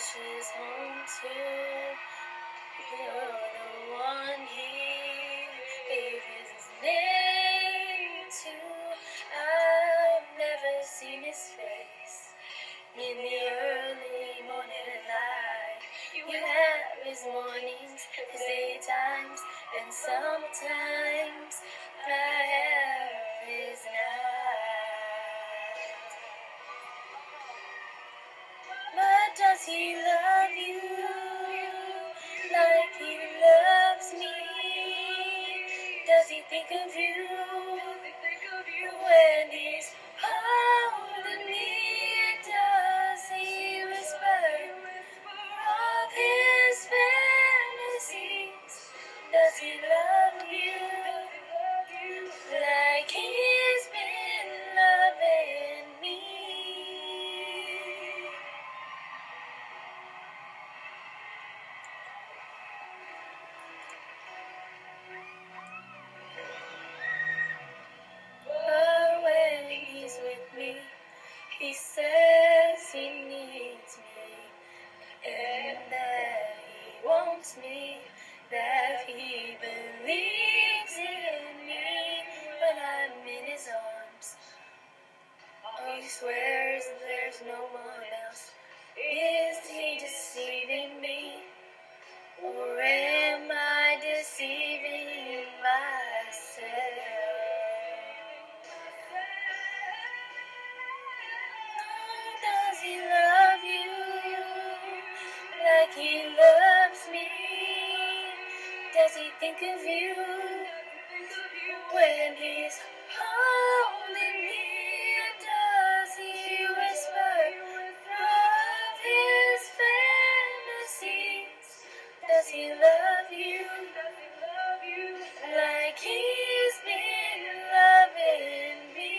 she's home too. You're the one he gave his name to. I've never seen his face in the early morning light. You have his mornings, his daytimes, and sometimes I have his night. But does he love you like he loves me? Does he think of you when he's holding me? Does he whisper of his fantasies? Does he love you like he's been loving me? But when he's with me, he says he needs me, and that he wants me, that he believes in me when I'm in his arms. Oh, he swears there's no one else. Is he deceiving me, or am I deceiving myself? Does he love you like he loves me? Does he think of you when he's holding me? Does he whisper of his fantasies? Does he love you like he's been loving me?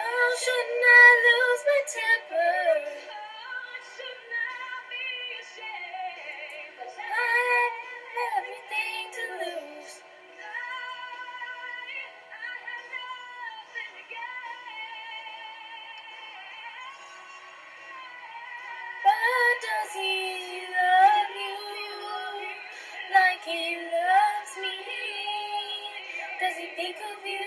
Oh, shouldn't I lose my temper? Shouldn't I be ashamed? I have everything to lose. I have nothing to gain. But does he love you like he loves me? Does he think of you